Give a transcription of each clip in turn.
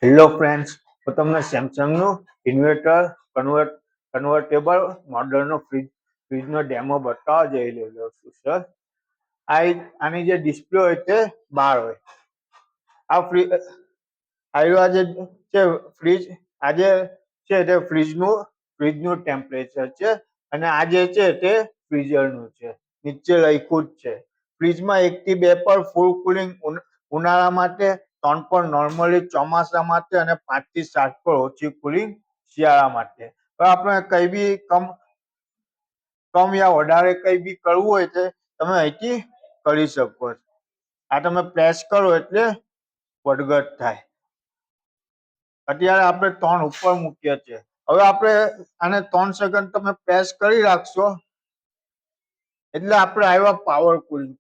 Hello friends, હું તમને સેમસંગનું inverter convertible મોડલનો ફ્રીજનો demo બતાવવા જઈ રહ્યો છું સર. આની જે ડિસ્પ્લે હોય તે 12 હોય. આ જે છે ફ્રીજ આજે છે તે ફ્રીજનું ટેમ્પરેચર છે અને આ જે છે તે ફ્રીઝરનું છે. નીચે લખ્યું જ છે ફ્રીજમાં 1 થી 2 પર ફૂલ કુલિંગ ઉનાળા માટે, 3 પર નોર્મલી ચોમાસા માટે અને 5 થી 7 પર ઓછી કુલિંગ શિયાળા માટે. હવે આપણે કઈ બી કમ યા વધારે કઈ બી કરવું હોય તો તમે અહીંથી કરી શકો. આ તમે પ્રેસ કરો એટલે વધઘટ થાય. અત્યારે આપણે 3 ઉપર મૂકીએ છીએ. હવે આપણે આને 3 સેકન્ડ તમે પ્રેસ કરી રાખશો એટલે આપણે આવ્યા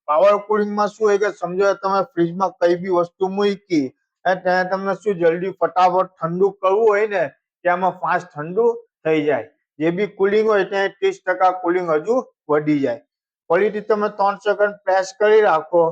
પાવર કુલિંગમાં શું હોય કે સમજો તમે ફ્રીજમાં કઈ બી વસ્તુ મૂકી ત્યાં તમને શું જલ્દી ફટાફટ ઠંડુ કરવું હોય ને ત્યાંમાં ફાસ્ટ ઠંડુ થઈ જાય. જે બી કુલિંગ હોય ત્યાં 30% કુલિંગ હજુ વધી જાય. ફરીથી તમે 3 સેકન્ડ પ્રેસ કરી રાખો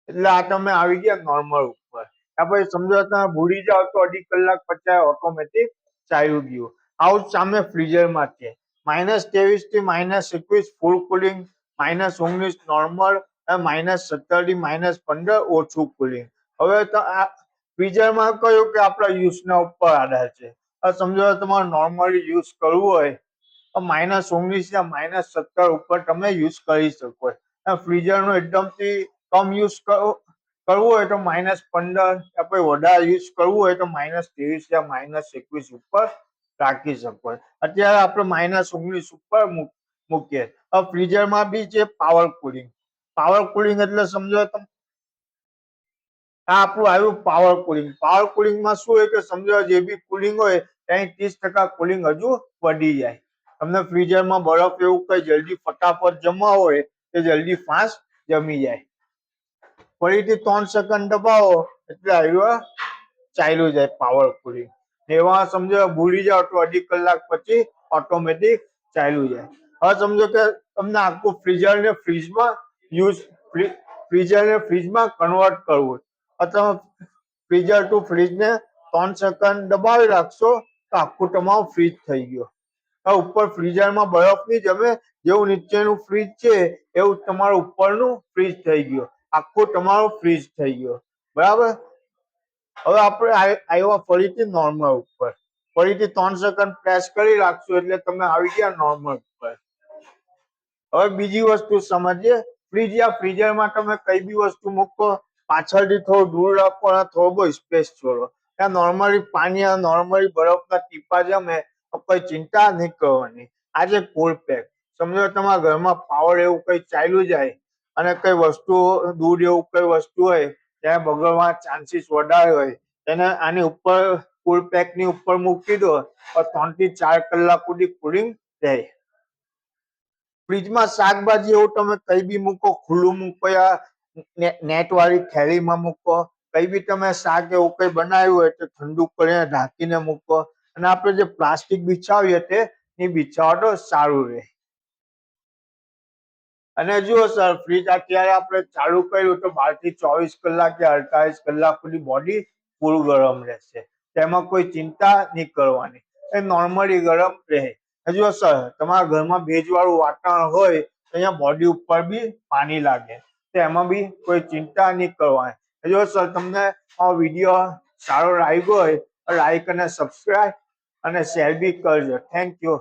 એટલે આ તમે આવી ગયા નોર્મલ ઉપર. પછી સમજો તમે ભૂલી જાઓ તો અઢી કલાક પછી ઓટોમેટિક ચાલ્યું ગયું. આવું સામે ફ્રીઝરમાં છે. -23 થી -21 ફૂલ કુલિંગ, -19 નોર્મલ અને -17 થી -15 ઓછું કુલિંગ. હવે તો આ ફ્રીઝરમાં કહ્યું કે આપણા યુઝના ઉપર આધાર છે. સમજો તમારે નોર્મલી યુઝ કરવું હોય -19 યા -17 ઉપર તમે યુઝ કરી શકો. ફ્રીઝરનો એકદમથી કમ યુઝ કરવું હોય તો -15, પછી વધારે યુઝ કરવું હોય તો -23 યા -21 ઉપર રાખી શકો. અત્યારે આપણે -19 ઉપર મૂકીએ. ફ્રીઝરમાં બી છે પાવર કુલિંગ એટલે સમજો આ આપણું આવ્યું પાવર કુલિંગમાં શું હોય કે સમજો જે બી કુલિંગ હોય ત્યાં 30% કુલિંગ હજુ વધી જાય. તમને ફ્રીઝરમાં બરફ એવું કઈ જલ્દી ફટાફટ જમવા હોય તો જલ્દી ફાસ્ટ જમી જાય. ફરીથી 3 સેકન્ડ દબાવો એટલે આવ્યું ચાલ્યું જાય પાવર કુલિંગ. એવા સમજો ભૂલી જાઓ તો અઢી કલાક પછી ઓટોમેટિક ચાલ્યું જાય. હવે સમજો કે તમને આખું ફ્રીઝરને ફ્રીઝમાં કન્વર્ટ કરવું અથવા ફ્રીઝર ટુ ફ્રીજને 3 સેકન્ડ દબાવી રાખશો તો આખું તમારું ફ્રીજ થઈ ગયું. ઉપર ફ્રીઝરમાં બરફ ની જમે જેવું નીચેનું ફ્રીજ છે એવું તમારું ઉપરનું ફ્રીજ થઈ ગયું. આખું તમારું ફ્રીજ થઈ ગયું. બરાબર. હવે આપણે આવ્યા ફરીથી નોર્મલ ઉપર. ફરીથી 3 સેકન્ડ પ્રેસ કરી રાખશો એટલે તમે આવી ગયા નોર્મલ ઉપર. હવે બીજી વસ્તુ સમજીએ. ફ્રીઝરમાં તમે કઈ બી વસ્તુ મૂકો પાછળથી થોડું દૂર રાખો અને થોડો સ્પેસ છોડો. ત્યાં નોર્મલી પાણી નોર્મલી બરફના ટીપા જમે કોઈ ચિંતા નહીં કરવાની. આજે કોલ્ડ પેક સમજો તમારા ઘરમાં પાવર એવું કઈ ચાલ્યું જાય અને કઈ વસ્તુ દૂધ એવું કઈ વસ્તુ હોય ત્યાં બગડવા ચાન્સીસ વધારે હોય તેને આની ઉપર કુલ પેક ની ઉપર મૂકી દો 3 થી 4 કલાક સુધી કુલિંગ રહે. ફ્રીજમાં શાકભાજી એવું તમે કઈ બી મૂકો, ખુલ્લું મૂકો યા નેટ વાળી થેલીમાં મૂકો, કઈ બી તમે શાક એવું કઈ બનાવ્યું હોય તો ઠંડુ કરીને ઢાંકીને મૂકો અને આપણે જે પ્લાસ્ટિક બિછાવીએ તે બિછાવો તો સારું રહે. અને જુઓ સર, ફ્રીજ અત્યારે આપણે ચાલુ કર્યું તો 12 થી 24 કલાક કે 48 કલાક સુધી બોડી ફૂલ ગરમ રહેશે. તેમાં કોઈ ચિંતા નહીં કરવાની. એ નોર્મલી ગરમ રહે. જુઓ સર, તમારા ઘરમાં ભેજવાળું વાતાવરણ હોય તો અહીંયા બોડી ઉપર બી પાણી લાગે તો એમાં બી કોઈ ચિંતા નહીં કરવાની. જો સર તમને આ વિડીયો સારો લાગ્યો હોય તો લાઈક અને સબસ્ક્રાઇબ અને શેર બી કરજો. Thank you.